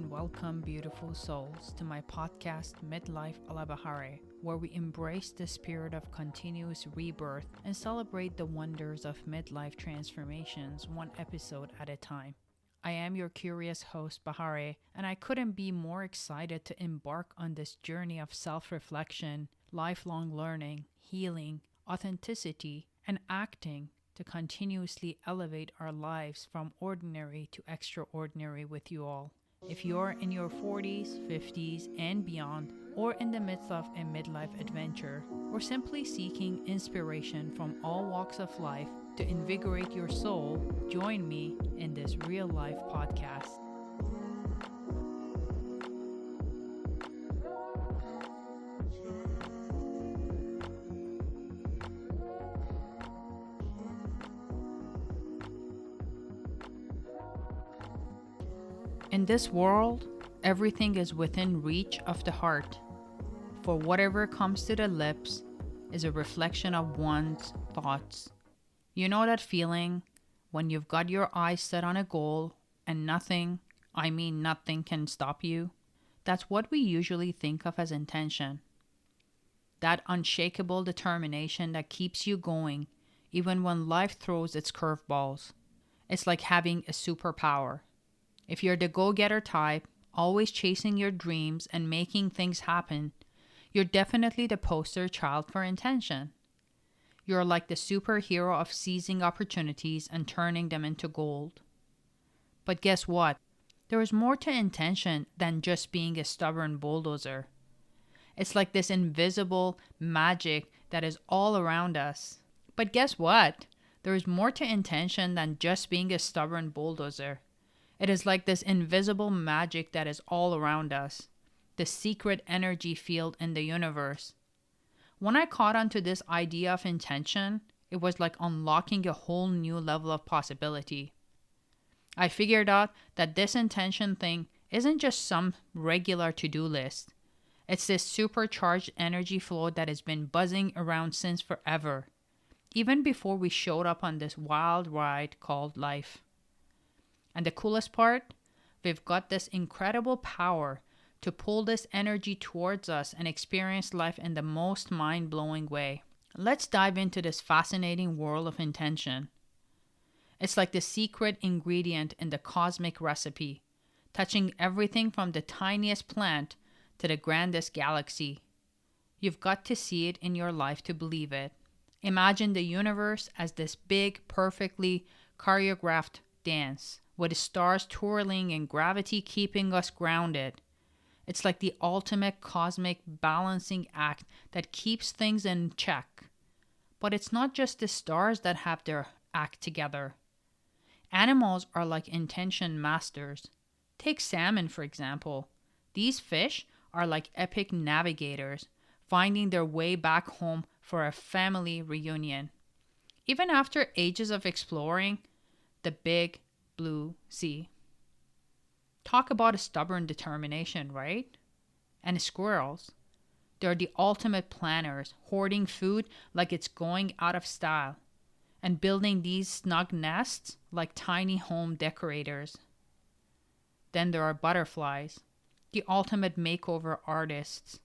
and welcome, beautiful souls, to my podcast, Midlife Alabahare, where we embrace the spirit of continuous rebirth and celebrate the wonders of midlife transformations one episode at a time. I am your curious host, Bahare, and I couldn't be more excited to embark on this journey of self reflection, lifelong learning, healing, authenticity, and acting to continuously elevate our lives from ordinary to extraordinary with you all. If you're in your 40s, 50s, and beyond, or in the midst of a midlife adventure, or simply seeking inspiration from all walks of life to invigorate your soul, join me in this real life podcast. In this world, everything is within reach of the heart, for whatever comes to the lips is a reflection of one's thoughts. You know that feeling when you've got your eyes set on a goal and nothing, I mean nothing, can stop you? That's what we usually think of as intention. That unshakable determination that keeps you going even when life throws its curveballs. It's like having a superpower. If you're the go-getter type, always chasing your dreams and making things happen, you're definitely the poster child for intention. You're like the superhero of seizing opportunities and turning them into gold. But guess what? There is more to intention than just being a stubborn bulldozer. It's like this invisible magic that is all around us. But guess what? There is more to intention than just being a stubborn bulldozer. It is like this invisible magic that is all around us, the secret energy field in the universe. When I caught on to this idea of intention, it was like unlocking a whole new level of possibility. I figured out that this intention thing isn't just some regular to-do list. It's this supercharged energy flow that has been buzzing around since forever, even before we showed up on this wild ride called life. And the coolest part, we've got this incredible power to pull this energy towards us and experience life in the most mind-blowing way. Let's dive into this fascinating world of intention. It's like the secret ingredient in the cosmic recipe, touching everything from the tiniest plant to the grandest galaxy. You've got to see it in your life to believe it. Imagine the universe as this big, perfectly choreographed dance, with stars twirling and gravity keeping us grounded. It's like the ultimate cosmic balancing act that keeps things in check. But it's not just the stars that have their act together. Animals are like intention masters. Take salmon, for example. These fish are like epic navigators, finding their way back home for a family reunion. Even after ages of exploring the big blue sea. Talk about a stubborn determination, right? And squirrels. They're the ultimate planners, hoarding food like it's going out of style, and building these snug nests like tiny home decorators. Then there are butterflies, the ultimate makeover artists.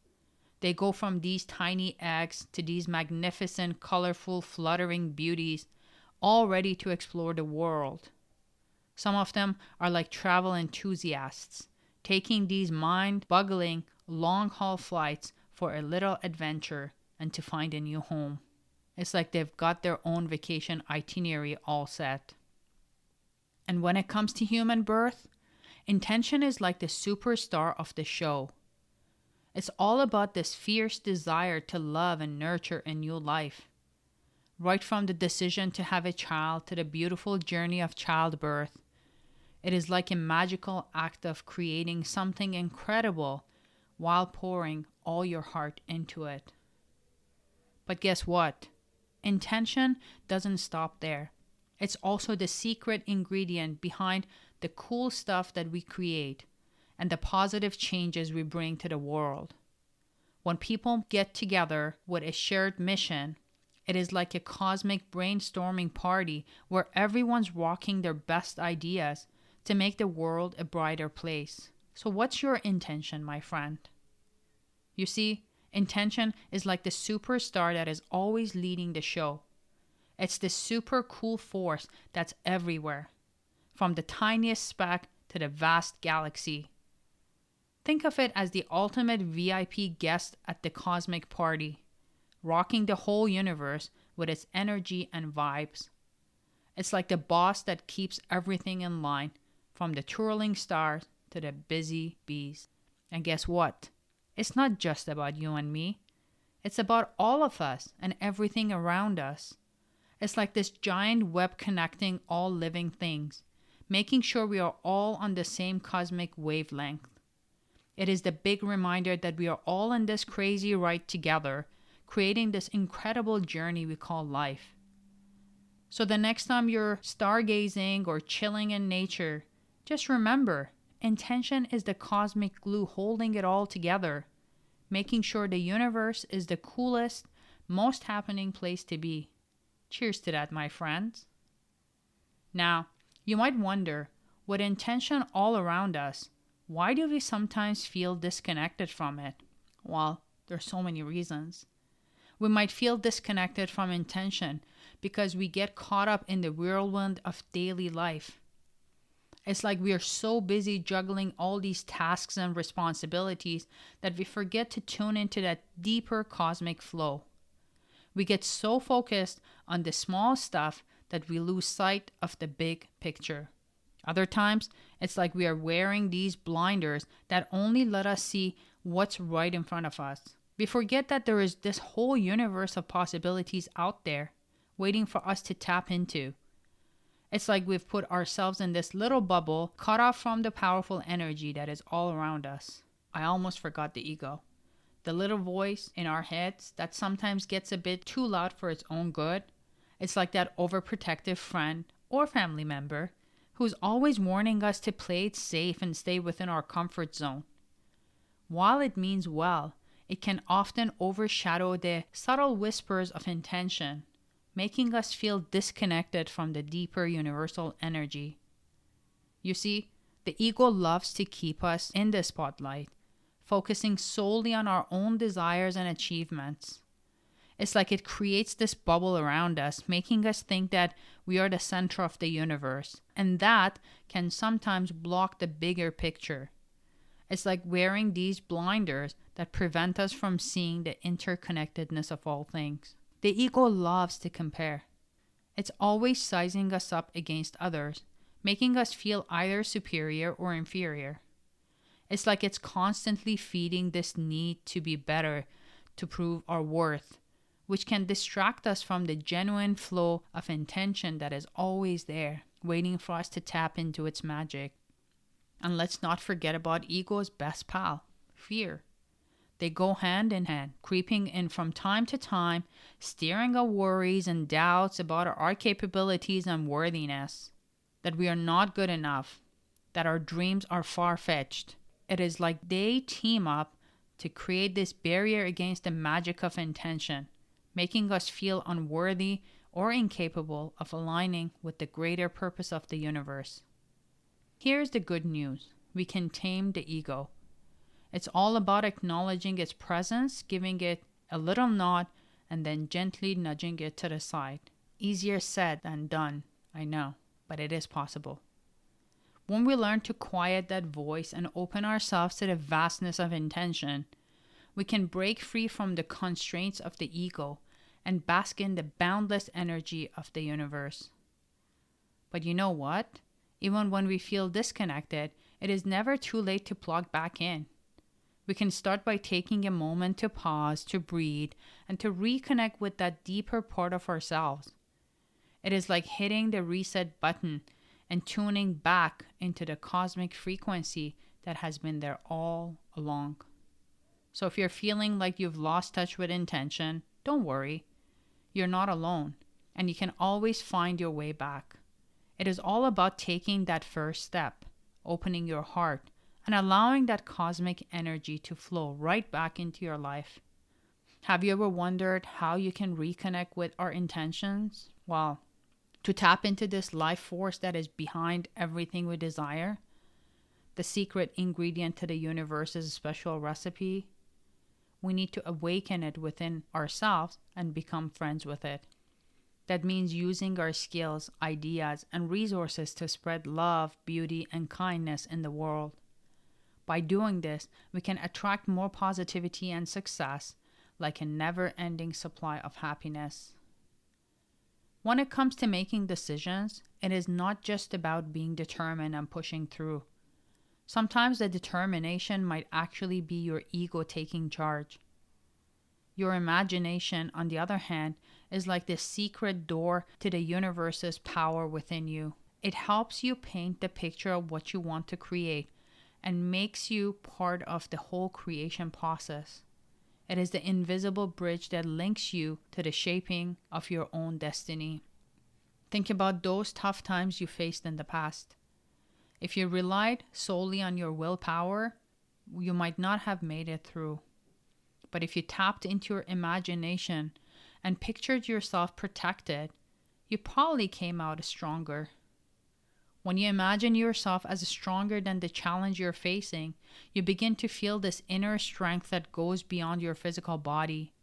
They go from these tiny eggs to these magnificent, colorful, fluttering beauties, all ready to explore the world. Some of them are like travel enthusiasts, taking these mind-boggling long-haul flights for a little adventure and to find a new home. It's like they've got their own vacation itinerary all set. And when it comes to human birth, intention is like the superstar of the show. It's all about this fierce desire to love and nurture a new life. Right from the decision to have a child to the beautiful journey of childbirth, it is like a magical act of creating something incredible while pouring all your heart into it. But guess what? Intention doesn't stop there. It's also the secret ingredient behind the cool stuff that we create and the positive changes we bring to the world. When people get together with a shared mission, it is like a cosmic brainstorming party where everyone's rocking their best ideas to make the world a brighter place. So, what's your intention, my friend? You see, intention is like the superstar that is always leading the show. It's the super cool force that's everywhere, from the tiniest speck to the vast galaxy. Think of it as the ultimate VIP guest at the cosmic party, rocking the whole universe with its energy and vibes. It's like the boss that keeps everything in line, from the twirling stars to the busy bees. And guess what? It's not just about you and me. It's about all of us and everything around us. It's like this giant web connecting all living things, making sure we are all on the same cosmic wavelength. It is the big reminder that we are all in this crazy ride together, creating this incredible journey we call life. So the next time you're stargazing or chilling in nature, just remember, intention is the cosmic glue holding it all together, making sure the universe is the coolest, most happening place to be. Cheers to that, my friends. Now, you might wonder, with intention all around us, why do we sometimes feel disconnected from it? Well, there's so many reasons. We might feel disconnected from intention because we get caught up in the whirlwind of daily life. It's like we are so busy juggling all these tasks and responsibilities that we forget to tune into that deeper cosmic flow. We get so focused on the small stuff that we lose sight of the big picture. Other times, it's like we are wearing these blinders that only let us see what's right in front of us. We forget that there is this whole universe of possibilities out there waiting for us to tap into. It's like we've put ourselves in this little bubble, cut off from the powerful energy that is all around us. I almost forgot the ego. The little voice in our heads that sometimes gets a bit too loud for its own good. It's like that overprotective friend or family member who's always warning us to play it safe and stay within our comfort zone. While it means well, it can often overshadow the subtle whispers of intention, making us feel disconnected from the deeper universal energy. You see, the ego loves to keep us in the spotlight, focusing solely on our own desires and achievements. It's like it creates this bubble around us, making us think that we are the center of the universe, and that can sometimes block the bigger picture. It's like wearing these blinders that prevent us from seeing the interconnectedness of all things. The ego loves to compare. It's always sizing us up against others, making us feel either superior or inferior. It's like it's constantly feeding this need to be better, to prove our worth, which can distract us from the genuine flow of intention that is always there, waiting for us to tap into its magic. And let's not forget about ego's best pal, fear. They go hand in hand, creeping in from time to time, steering our worries and doubts about our capabilities and worthiness, that we are not good enough, that our dreams are far-fetched. It is like they team up to create this barrier against the magic of intention, making us feel unworthy or incapable of aligning with the greater purpose of the universe. Here's the good news. We can tame the ego. It's all about acknowledging its presence, giving it a little nod, and then gently nudging it to the side. Easier said than done, I know, but it is possible. When we learn to quiet that voice and open ourselves to the vastness of intention, we can break free from the constraints of the ego and bask in the boundless energy of the universe. But you know what? Even when we feel disconnected, it is never too late to plug back in. We can start by taking a moment to pause, to breathe, and to reconnect with that deeper part of ourselves. It is like hitting the reset button and tuning back into the cosmic frequency that has been there all along. So if you're feeling like you've lost touch with intention, don't worry. You're not alone, and you can always find your way back. It is all about taking that first step, opening your heart, and allowing that cosmic energy to flow right back into your life. Have you ever wondered how you can reconnect with our intentions? Well, to tap into this life force that is behind everything we desire, the secret ingredient to the universe's special recipe. We need to awaken it within ourselves and become friends with it. That means using our skills, ideas, and resources to spread love, beauty, and kindness in the world. By doing this, we can attract more positivity and success, like a never-ending supply of happiness. When it comes to making decisions, it is not just about being determined and pushing through. Sometimes the determination might actually be your ego taking charge. Your imagination, on the other hand, is like the secret door to the universe's power within you. It helps you paint the picture of what you want to create and makes you part of the whole creation process. It is the invisible bridge that links you to the shaping of your own destiny. Think about those tough times you faced in the past. If you relied solely on your willpower, you might not have made it through. But if you tapped into your imagination and pictured yourself protected, you probably came out stronger. When you imagine yourself as stronger than the challenge you're facing, you begin to feel this inner strength that goes beyond your physical body.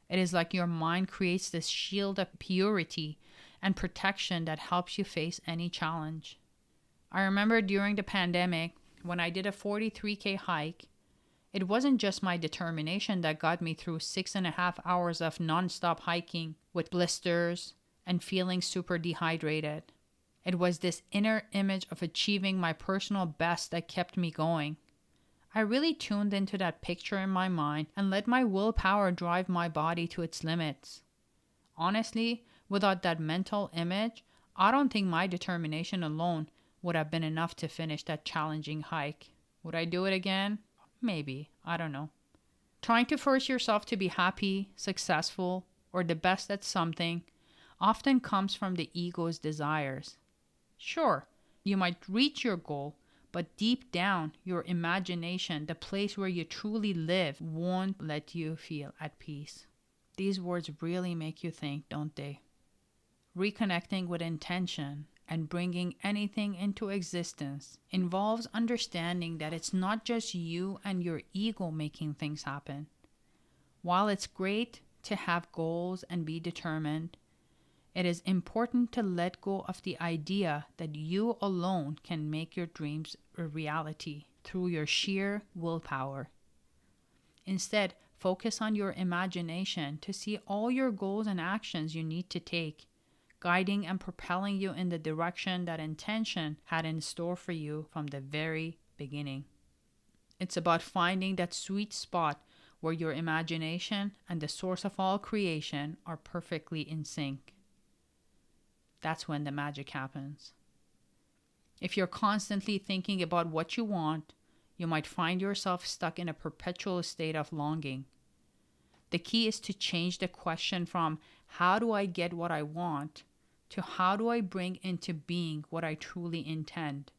It is like your mind creates this shield of purity and protection that helps you face any challenge. I remember during the pandemic, when I did a 43K hike, it wasn't just my determination that got me through 6.5 hours of nonstop hiking with blisters and feeling super dehydrated. It was this inner image of achieving my personal best that kept me going. I really tuned into that picture in my mind and let my willpower drive my body to its limits. Honestly, without that mental image, I don't think my determination alone would have been enough to finish that challenging hike. Would I do it again? Maybe. I don't know. Trying to force yourself to be happy, successful, or the best at something often comes from the ego's desires. Sure, you might reach your goal, but deep down, your imagination, the place where you truly live, won't let you feel at peace. These words really make you think, don't they? Reconnecting with intention and bringing anything into existence involves understanding that it's not just you and your ego making things happen. While it's great to have goals and be determined, it is important to let go of the idea that you alone can make your dreams a reality through your sheer willpower. Instead, focus on your imagination to see all your goals and actions you need to take, guiding and propelling you in the direction that intention had in store for you from the very beginning. It's about finding that sweet spot where your imagination and the source of all creation are perfectly in sync. That's when the magic happens. If you're constantly thinking about what you want, you might find yourself stuck in a perpetual state of longing. The key is to change the question from how do I get what I want to how do I bring into being what I truly intend.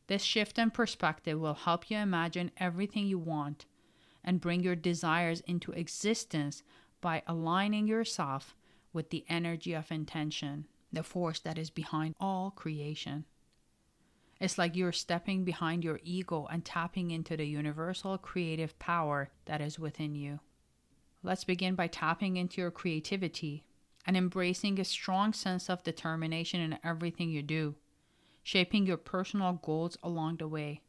This shift in perspective will help you imagine everything you want and bring your desires into existence by aligning yourself with the energy of intention, the force that is behind all creation. It's like you're stepping behind your ego and tapping into the universal creative power that is within you. Let's begin by tapping into your creativity and embracing a strong sense of determination in everything you do, shaping your personal goals along the way.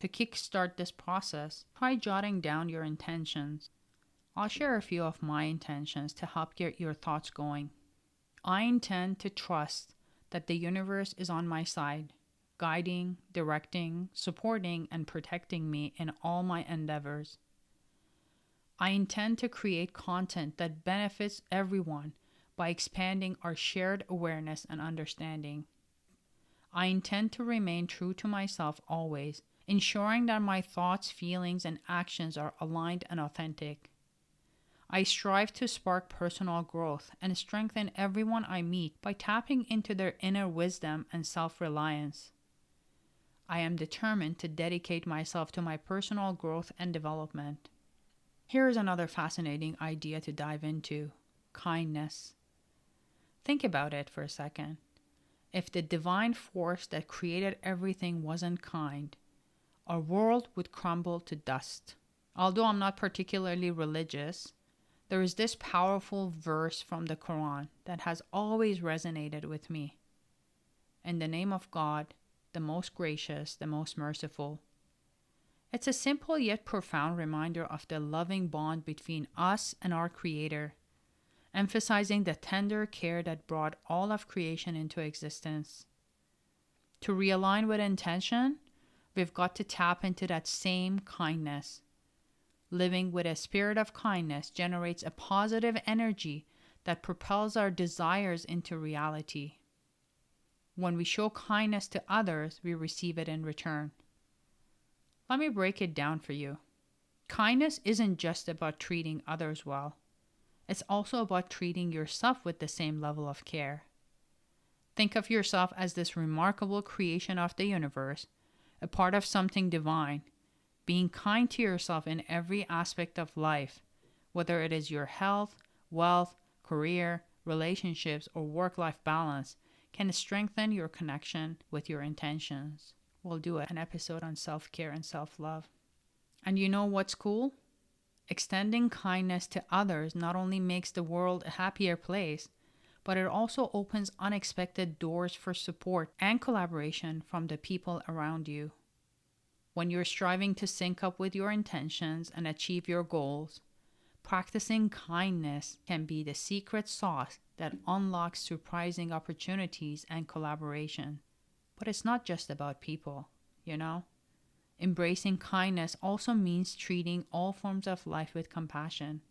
To kickstart this process, try jotting down your intentions. I'll share a few of my intentions to help get your thoughts going. I intend to trust that the universe is on my side, guiding, directing, supporting, and protecting me in all my endeavors. I intend to create content that benefits everyone by expanding our shared awareness and understanding. I intend to remain true to myself always, ensuring that my thoughts, feelings, and actions are aligned and authentic. I strive to spark personal growth and strengthen everyone I meet by tapping into their inner wisdom and self-reliance. I am determined to dedicate myself to my personal growth and development. Here is another fascinating idea to dive into: kindness. Think about it for a second. If the divine force that created everything wasn't kind, our world would crumble to dust. Although I'm not particularly religious, there is this powerful verse from the Quran that has always resonated with me. In the name of God, the most gracious, the most merciful. It's a simple yet profound reminder of the loving bond between us and our Creator, emphasizing the tender care that brought all of creation into existence. To realign with intention, we've got to tap into that same kindness. Living with a spirit of kindness generates a positive energy that propels our desires into reality. When we show kindness to others, we receive it in return. Let me break it down for you. Kindness isn't just about treating others well. It's also about treating yourself with the same level of care. Think of yourself as this remarkable creation of the universe, a part of something divine. Being kind to yourself in every aspect of life, whether it is your health, wealth, career, relationships, or work-life balance, can strengthen your connection with your intentions. We'll do an episode on self-care and self-love. And you know what's cool? Extending kindness to others not only makes the world a happier place, but it also opens unexpected doors for support and collaboration from the people around you. When you're striving to sync up with your intentions and achieve your goals, practicing kindness can be the secret sauce that unlocks surprising opportunities and collaboration. But it's not just about people, you know? Embracing kindness also means treating all forms of life with compassion.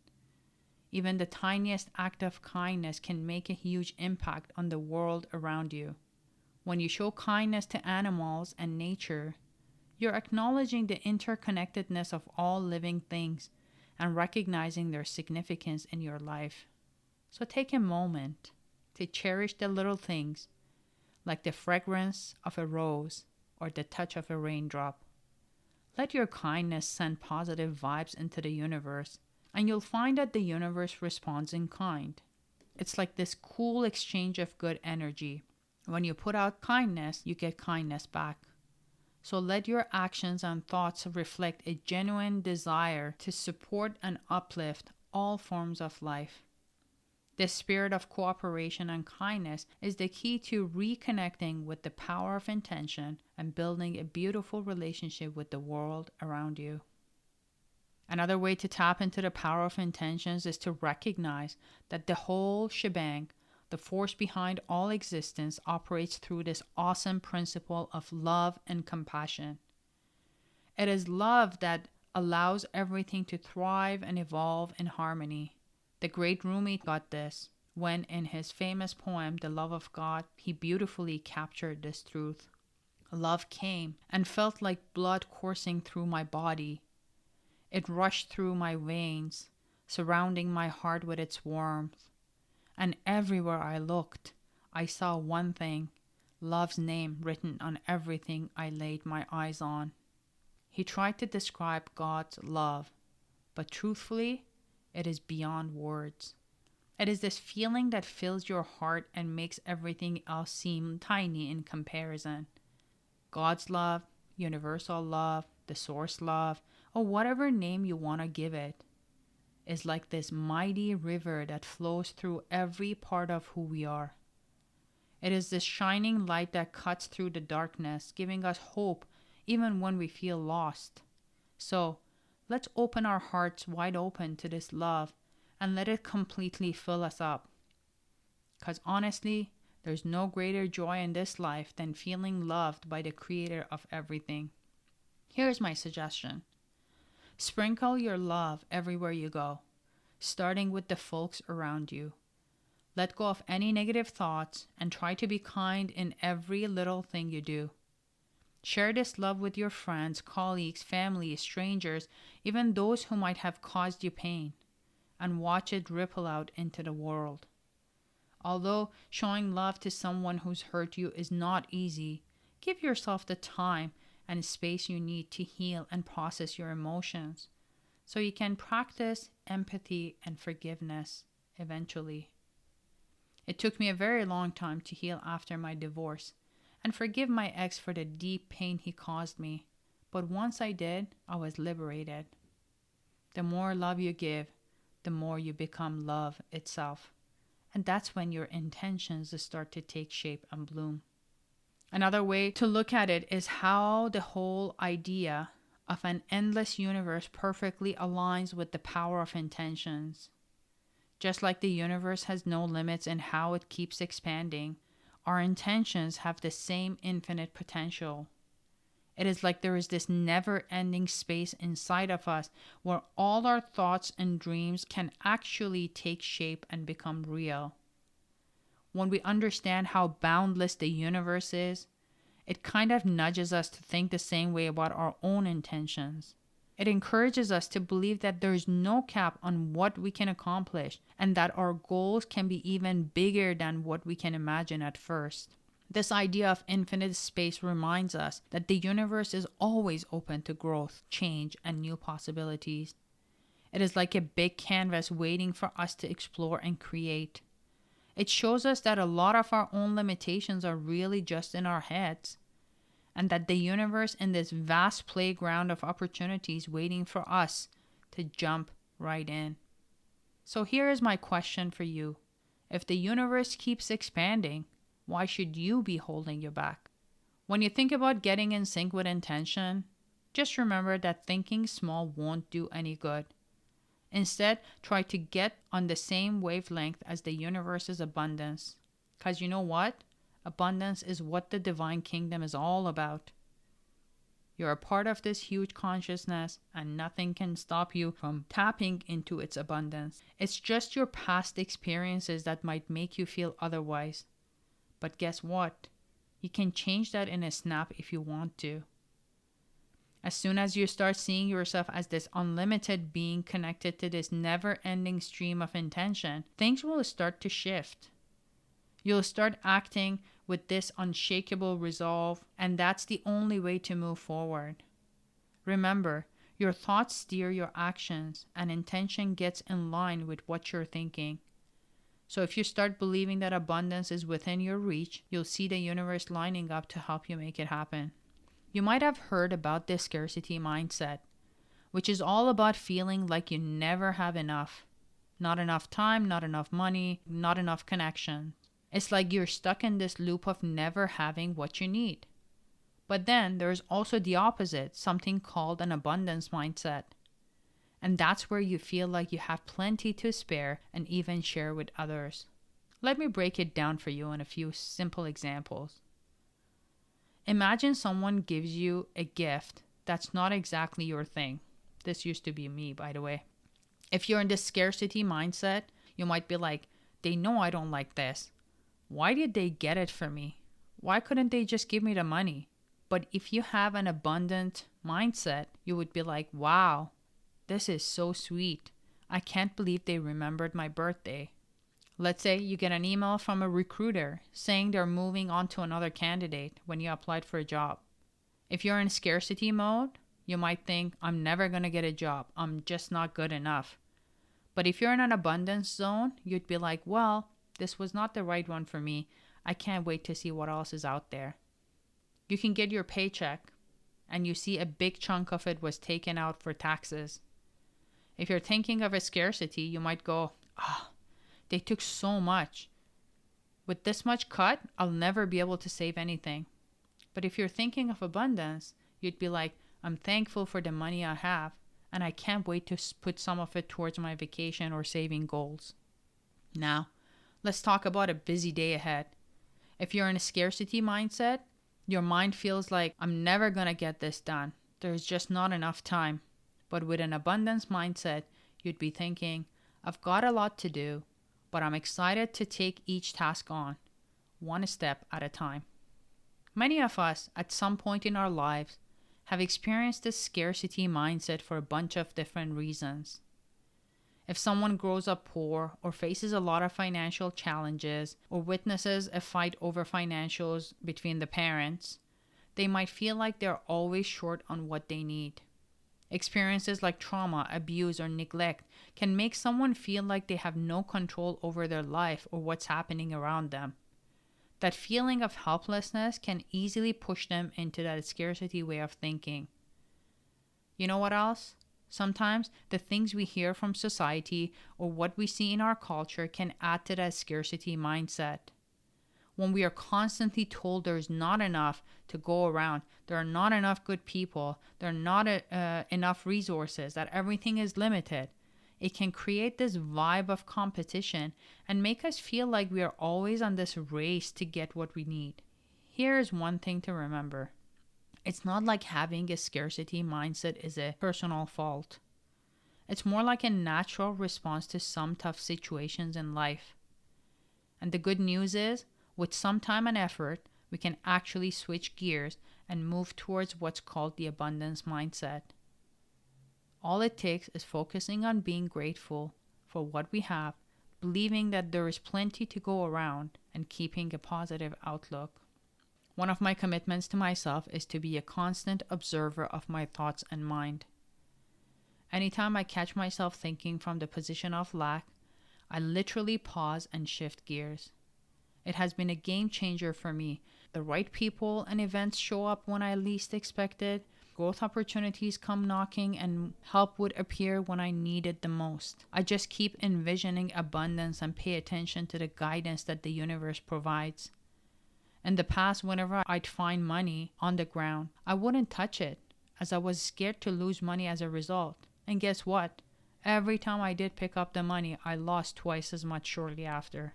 Even the tiniest act of kindness can make a huge impact on the world around you. When you show kindness to animals and nature, you're acknowledging the interconnectedness of all living things and recognizing their significance in your life. So take a moment to cherish the little things, like the fragrance of a rose or the touch of a raindrop. Let your kindness send positive vibes into the universe, and you'll find that the universe responds in kind. It's like this cool exchange of good energy. When you put out kindness, you get kindness back. So let your actions and thoughts reflect a genuine desire to support and uplift all forms of life. This spirit of cooperation and kindness is the key to reconnecting with the power of intention and building a beautiful relationship with the world around you. Another way to tap into the power of intentions is to recognize that the whole shebang, the force behind all existence, operates through this awesome principle of love and compassion. It is love that allows everything to thrive and evolve in harmony. The great Rumi got this when, in his famous poem, The Love of God, he beautifully captured this truth. Love came and felt like blood coursing through my body. It rushed through my veins, surrounding my heart with its warmth. And everywhere I looked, I saw one thing, love's name written on everything I laid my eyes on. He tried to describe God's love, but truthfully, it is beyond words. It is this feeling that fills your heart and makes everything else seem tiny in comparison. God's love, universal love, the source love, or whatever name you want to give it, is like this mighty river that flows through every part of who we are. It is this shining light that cuts through the darkness, giving us hope even when we feel lost. So, let's open our hearts wide open to this love and let it completely fill us up. Because honestly, there's no greater joy in this life than feeling loved by the Creator of everything. Here's my suggestion. Sprinkle your love everywhere you go, starting with the folks around you. Let go of any negative thoughts and try to be kind in every little thing you do. Share this love with your friends, colleagues, family, strangers, even those who might have caused you pain, and watch it ripple out into the world. Although showing love to someone who's hurt you is not easy, give yourself the time and space you need to heal and process your emotions so you can practice empathy and forgiveness eventually. It took me a very long time to heal after my divorce and forgive my ex for the deep pain he caused me. But once I did, I was liberated. The more love you give, the more you become love itself. And that's when your intentions start to take shape and bloom. Another way to look at it is how the whole idea of an endless universe perfectly aligns with the power of intentions. Just like the universe has no limits in how it keeps expanding, our intentions have the same infinite potential. It is like there is this never ending space inside of us where all our thoughts and dreams can actually take shape and become real. When we understand how boundless the universe is, it kind of nudges us to think the same way about our own intentions. It encourages us to believe that there is no cap on what we can accomplish and that our goals can be even bigger than what we can imagine at first. This idea of infinite space reminds us that the universe is always open to growth, change, and new possibilities. It is like a big canvas waiting for us to explore and create. It shows us that a lot of our own limitations are really just in our heads, and that the universe is this vast playground of opportunities waiting for us to jump right in. So here is my question for you. If the universe keeps expanding, why should you be holding you back? When you think about getting in sync with intention, just remember that thinking small won't do any good. Instead, try to get on the same wavelength as the universe's abundance. Because you know what? Abundance is what the divine kingdom is all about. You're a part of this huge consciousness, and nothing can stop you from tapping into its abundance. It's just your past experiences that might make you feel otherwise. But guess what? You can change that in a snap if you want to. As soon as you start seeing yourself as this unlimited being connected to this never-ending stream of intention, things will start to shift. You'll start acting with this unshakable resolve, and that's the only way to move forward. Remember, your thoughts steer your actions, and intention gets in line with what you're thinking. So if you start believing that abundance is within your reach, you'll see the universe lining up to help you make it happen. You might have heard about this scarcity mindset, which is all about feeling like you never have enough. Not enough time, not enough money, not enough connection. It's like you're stuck in this loop of never having what you need. But then there's also the opposite, something called an abundance mindset. And that's where you feel like you have plenty to spare and even share with others. Let me break it down for you in a few simple examples. Imagine someone gives you a gift that's not exactly your thing. This used to be me, by the way. If you're in this scarcity mindset, you might be like, they know I don't like this. Why did they get it for me? Why couldn't they just give me the money? But if you have an abundant mindset, you would be like, wow, this is so sweet. I can't believe they remembered my birthday. Let's say you get an email from a recruiter saying they're moving on to another candidate when you applied for a job. If you're in scarcity mode, you might think, I'm never going to get a job. I'm just not good enough. But if you're in an abundance zone, you'd be like, well, this was not the right one for me. I can't wait to see what else is out there. You can get your paycheck and you see a big chunk of it was taken out for taxes. If you're thinking of a scarcity, you might go, they took so much. With this much cut, I'll never be able to save anything. But if you're thinking of abundance, you'd be like, I'm thankful for the money I have, and I can't wait to put some of it towards my vacation or saving goals. Now, let's talk about a busy day ahead. If you're in a scarcity mindset, your mind feels like, I'm never going to get this done. There's just not enough time. But with an abundance mindset, you'd be thinking, I've got a lot to do, but I'm excited to take each task on, one step at a time. Many of us, at some point in our lives, have experienced this scarcity mindset for a bunch of different reasons. If someone grows up poor or faces a lot of financial challenges or witnesses a fight over financials between the parents, they might feel like they're always short on what they need. Experiences like trauma, abuse, or neglect can make someone feel like they have no control over their life or what's happening around them. That feeling of helplessness can easily push them into that scarcity way of thinking. You know what else? Sometimes the things we hear from society or what we see in our culture can add to that scarcity mindset. When we are constantly told there's not enough to go around, there are not enough good people, there are not enough resources, that everything is limited, it can create this vibe of competition and make us feel like we are always on this race to get what we need. Here is one thing to remember. It's not like having a scarcity mindset is a personal fault. It's more like a natural response to some tough situations in life. And the good news is, with some time and effort, we can actually switch gears and move towards what's called the abundance mindset. All it takes is focusing on being grateful for what we have, believing that there is plenty to go around, and keeping a positive outlook. One of my commitments to myself is to be a constant observer of my thoughts and mind. Anytime I catch myself thinking from the position of lack, I literally pause and shift gears. It has been a game changer for me. The right people and events show up when I least expected. Growth opportunities come knocking and help would appear when I need it the most. I just keep envisioning abundance and pay attention to the guidance that the universe provides. In the past, whenever I'd find money on the ground, I wouldn't touch it as I was scared to lose money as a result. And guess what? Every time I did pick up the money, I lost twice as much shortly after.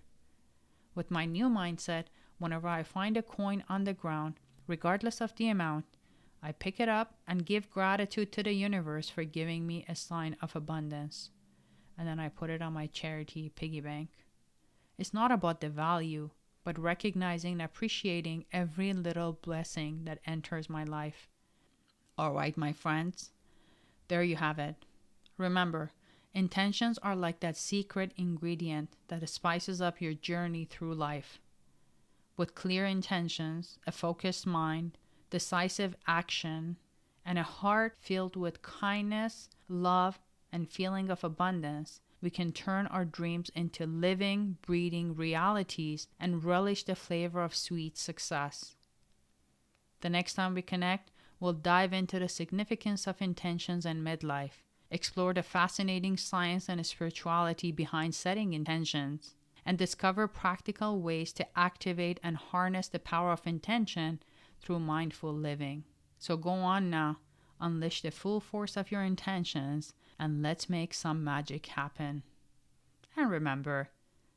With my new mindset, whenever I find a coin on the ground, regardless of the amount, I pick it up and give gratitude to the universe for giving me a sign of abundance. And then I put it on my charity piggy bank. It's not about the value, but recognizing and appreciating every little blessing that enters my life. All right, my friends, there you have it. Remember, intentions are like that secret ingredient that spices up your journey through life. With clear intentions, a focused mind, decisive action, and a heart filled with kindness, love, and feeling of abundance, we can turn our dreams into living, breathing realities and relish the flavor of sweet success. The next time we connect, we'll dive into the significance of intentions and midlife, explore the fascinating science and spirituality behind setting intentions, and discover practical ways to activate and harness the power of intention through mindful living. So go on now, unleash the full force of your intentions, and let's make some magic happen. And remember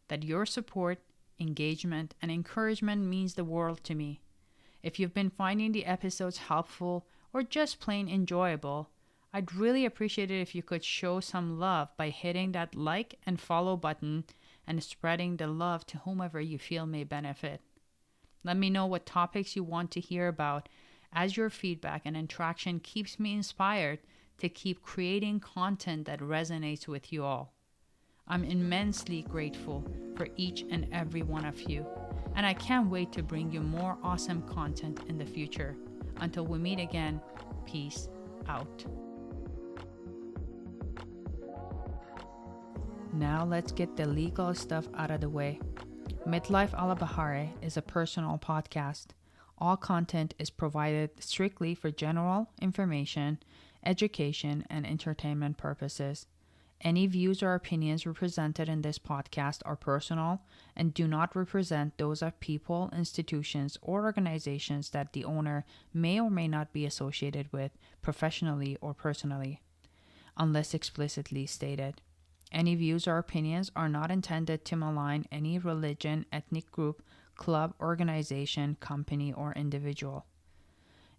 that your support, engagement, and encouragement means the world to me. If you've been finding the episodes helpful or just plain enjoyable, I'd really appreciate it if you could show some love by hitting that like and follow button and spreading the love to whomever you feel may benefit. Let me know what topics you want to hear about, as your feedback and interaction keeps me inspired to keep creating content that resonates with you all. I'm immensely grateful for each and every one of you, and I can't wait to bring you more awesome content in the future. Until we meet again, peace out. Now let's get the legal stuff out of the way. Midlife Alabahare is a personal podcast. All content is provided strictly for general information, education, and entertainment purposes. Any views or opinions represented in this podcast are personal and do not represent those of people, institutions, or organizations that the owner may or may not be associated with professionally or personally, unless explicitly stated. Any views or opinions are not intended to malign any religion, ethnic group, club, organization, company, or individual.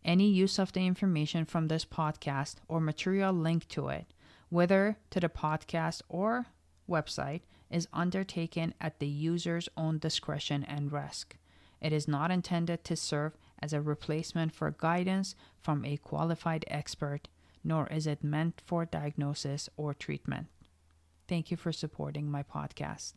Any use of the information from this podcast or material linked to it, whether to the podcast or website, is undertaken at the user's own discretion and risk. It is not intended to serve as a replacement for guidance from a qualified expert, nor is it meant for diagnosis or treatment. Thank you for supporting my podcast.